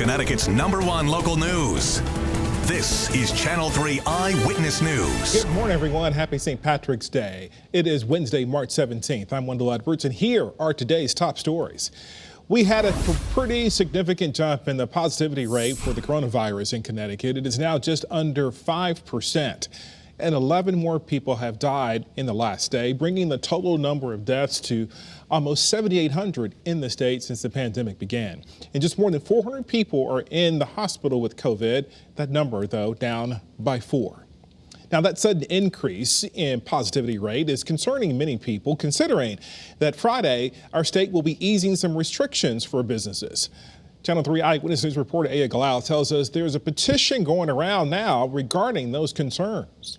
Connecticut's #1 local news. This is Channel 3 Eyewitness News. Good morning, everyone. Happy St. Patrick's Day. It is Wednesday, March 17th. I'm Wendell, and here are today's top stories. We had a pretty significant jump in the positivity rate for the coronavirus in Connecticut. It is now just under 5%. And 11 more people have died in the last day, bringing the total number of deaths to almost 7,800 in the state since the pandemic began. And just more than 400 people are in the hospital with COVID. That number, though, down by 4. Now, that sudden increase in positivity rate is concerning many people, considering that Friday, our state will be easing some restrictions for businesses. Channel 3 Eyewitness News reporter Aya Galal tells us there's a petition going around now regarding those concerns.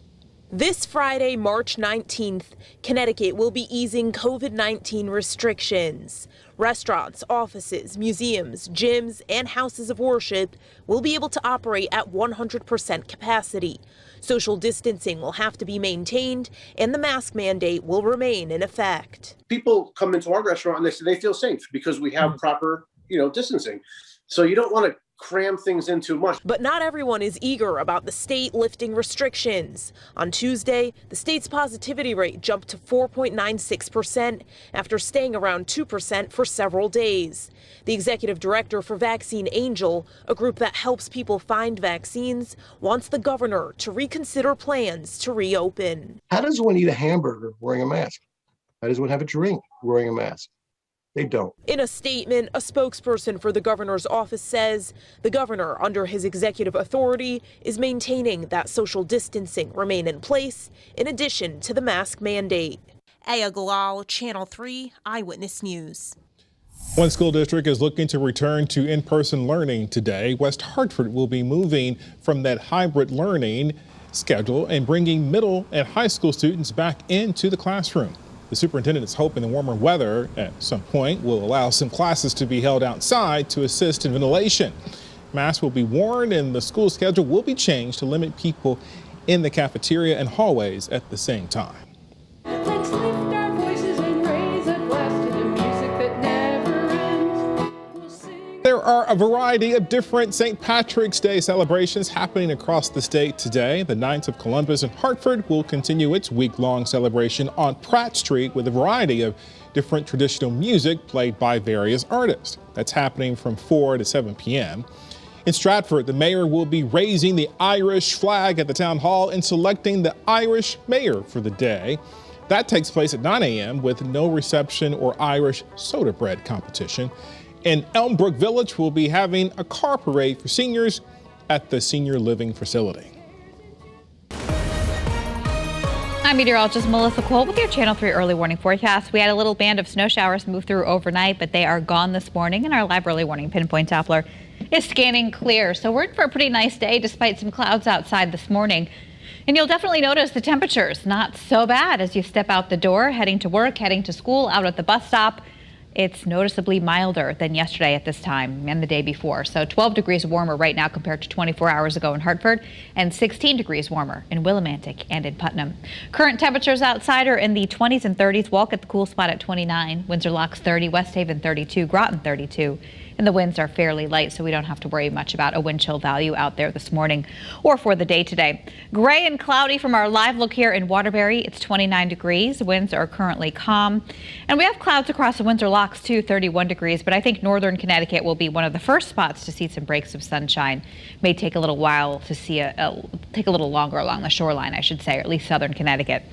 This Friday, March 19th, Connecticut will be easing COVID-19 restrictions. Restaurants, offices, museums, gyms, and houses of worship will be able to operate at 100% capacity. Social distancing will have to be maintained, and the mask mandate will remain in effect. People come into our restaurant and they say they feel safe because we have proper, distancing. So you don't want to cram things in too much. But not everyone is eager about the state lifting restrictions. On Tuesday, the state's positivity rate jumped to 4.96% after staying around 2% for several days. The executive director for Vaccine Angel, a group that helps people find vaccines, wants the governor to reconsider plans to reopen. How does one eat a hamburger wearing a mask? How does one have a drink wearing a mask? They don't. In a statement, a spokesperson for the governor's office says the governor, under his executive authority, is maintaining that social distancing remain in place in addition to the mask mandate. Aya Galal, Channel 3 Eyewitness News. One school district is looking to return to in-person learning today. West Hartford will be moving from that hybrid learning schedule and bringing middle and high school students back into the classroom. The superintendent is hoping the warmer weather at some point will allow some classes to be held outside to assist in ventilation. Masks will be worn and the school schedule will be changed to limit people in the cafeteria and hallways at the same time. Let's lift our voices and raise a glass to the music that never ends. We'll sing. There are a variety of different St. Patrick's Day celebrations happening across the state today. The Knights of Columbus in Hartford will continue its week-long celebration on Pratt Street with a variety of different traditional music played by various artists. That's happening from 4 to 7 p.m. In Stratford, the mayor will be raising the Irish flag at the town hall and selecting the Irish mayor for the day. That takes place at 9 a.m. with no reception or Irish soda bread competition. And Elmbrook Village will be having a car parade for seniors at the senior living facility. I'm meteorologist Melissa Cole with your Channel 3 early warning forecast. We had a little band of snow showers move through overnight, but they are gone this morning, and our live early warning pinpoint Doppler is scanning clear. So we're in for a pretty nice day despite some clouds outside this morning. And you'll definitely notice the temperatures not so bad as you step out the door, heading to work, heading to school, out at the bus stop. It's noticeably milder than yesterday at this time and the day before. So 12 degrees warmer right now compared to 24 hours ago in Hartford, and 16 degrees warmer in Willimantic and in Putnam. Current temperatures outside are in the 20s and 30s. Walk at the cool spot at 29, Windsor Locks 30, West Haven 32, Groton 32. And the winds are fairly light, so we don't have to worry much about a wind chill value out there this morning or for the day today. Gray and cloudy from our live look here in Waterbury. It's 29 degrees. Winds are currently calm. And we have clouds across the Windsor Locks too, 31 degrees. But I think northern Connecticut will be one of the first spots to see some breaks of sunshine. May take a little while to see take a little longer along the shoreline, I should say, or at least southern Connecticut.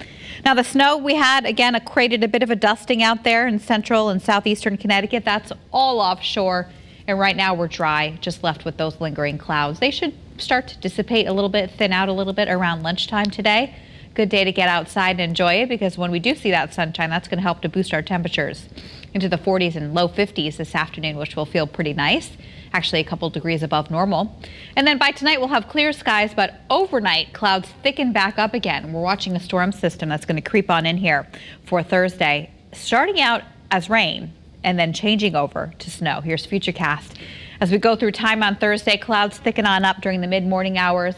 Now the snow we had, again, created a bit of a dusting out there in central and southeastern Connecticut. That's all offshore. And right now we're dry, just left with those lingering clouds. They should start to dissipate a little bit, thin out a little bit around lunchtime today. Good day to get outside and enjoy it, because when we do see that sunshine, that's going to help to boost our temperatures into the 40s and low 50s this afternoon, which will feel pretty nice. Actually, a couple degrees above normal. And then by tonight, we'll have clear skies, but overnight clouds thicken back up again. We're watching a storm system that's going to creep on in here for Thursday, starting out as rain and then changing over to snow. Here's Futurecast. As we go through time on Thursday, clouds thicken on up during the mid-morning hours.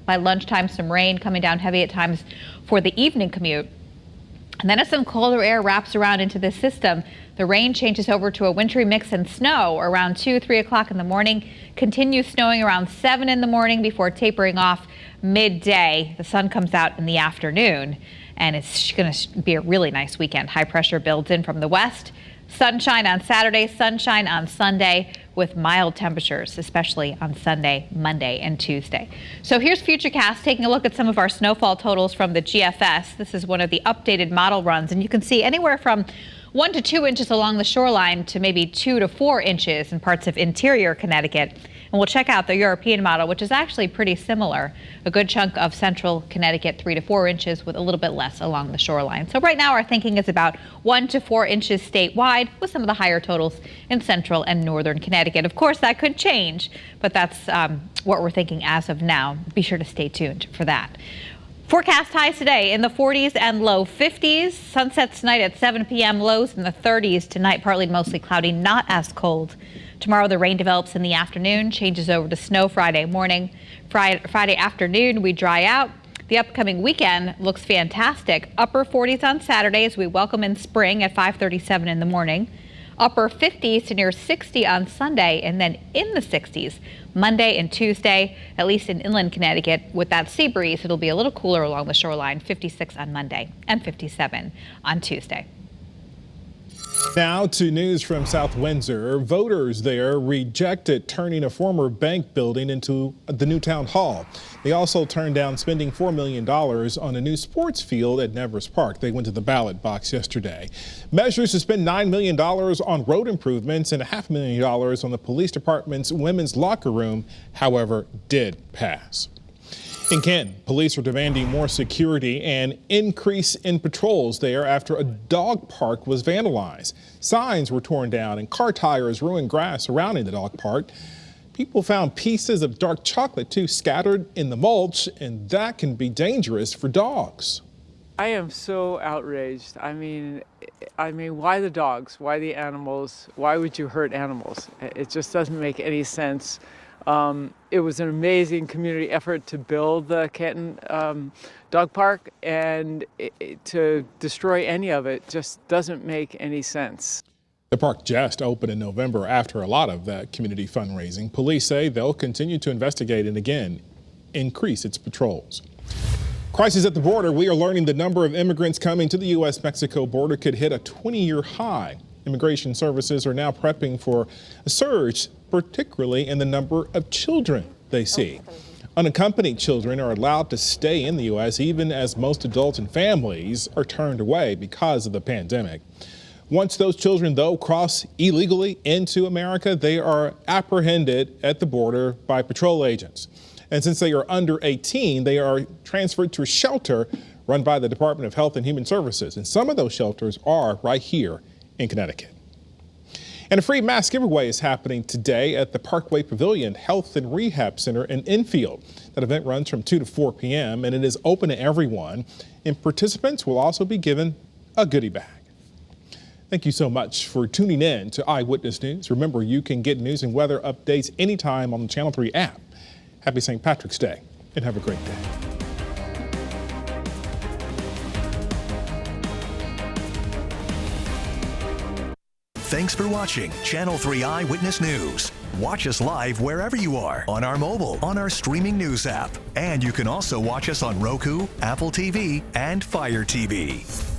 By lunchtime, some rain coming down heavy at times for the evening commute. And then as some colder air wraps around into this system, the rain changes over to a wintry mix and snow around 3 o'clock in the morning, continues snowing around 7 in the morning before tapering off midday. The sun comes out in the afternoon, and it's going to be a really nice weekend. High pressure builds in from the west. Sunshine on Saturday, sunshine on Sunday, with mild temperatures, especially on Sunday, Monday, and Tuesday. So here's Futurecast taking a look at some of our snowfall totals from the GFS. This is one of the updated model runs, and you can see anywhere from 1 to 2 inches along the shoreline to maybe 2 to 4 inches in parts of interior Connecticut. And we'll check out the European model, which is actually pretty similar. A good chunk of central Connecticut, 3 to 4 inches, with a little bit less along the shoreline. So right now our thinking is about 1 to 4 inches statewide, with some of the higher totals in central and northern Connecticut. Of course, that could change, but that's what we're thinking as of now. Be sure to stay tuned for that. Forecast highs today in the 40s and low 50s. Sunsets tonight at 7 p.m. Lows in the 30s. Tonight, partly to mostly cloudy, not as cold. Tomorrow, the rain develops in the afternoon, changes over to snow Friday morning. Friday afternoon, we dry out. The upcoming weekend looks fantastic. Upper 40s on Saturday as we welcome in spring at 5:37 in the morning. Upper 50s to near 60 on Sunday, and then in the 60s Monday and Tuesday, at least in inland Connecticut. With that sea breeze, it'll be a little cooler along the shoreline, 56 on Monday and 57 on Tuesday. Now to news from South Windsor. Voters there rejected turning a former bank building into the new town hall. They also turned down spending $4 million on a new sports field at Nevers Park. They went to the ballot box yesterday. Measures to spend $9 million on road improvements and $500,000 on the police department's women's locker room, however, did pass. In Canton, police are demanding more security and increase in patrols there after a dog park was vandalized. Signs were torn down and car tires ruined grass surrounding the dog park. People found pieces of dark chocolate too scattered in the mulch, and that can be dangerous for dogs. I am so outraged. I mean, why the dogs? Why the animals? Why would you hurt animals? It just doesn't make any sense. It was an amazing community effort to build the Canton dog park, and to destroy any of it just doesn't make any sense. The park just opened in November after a lot of that community fundraising. Police say they'll continue to investigate and again increase its patrols. Crisis at the border. We are learning the number of immigrants coming to the U.S.-Mexico border could hit a 20-year high. Immigration services are now prepping for a surge, particularly in the number of children they see. Unaccompanied children are allowed to stay in the U.S. even as most adults and families are turned away because of the pandemic. Once those children, though, cross illegally into America, they are apprehended at the border by patrol agents. And since they are under 18, they are transferred to a shelter run by the Department of Health and Human Services. And some of those shelters are right here in Connecticut. And a free mask giveaway is happening today at the Parkway Pavilion Health and Rehab Center in Enfield. That event runs from 2 to 4 p.m. and it is open to everyone. And participants will also be given a goodie bag. Thank you so much for tuning in to Eyewitness News. Remember, you can get news and weather updates anytime on the Channel 3 app. Happy St. Patrick's Day and have a great day. Thanks for watching Channel 3 Eyewitness News. Watch us live wherever you are on our mobile, on our streaming news app. And you can also watch us on Roku, Apple TV, and Fire TV.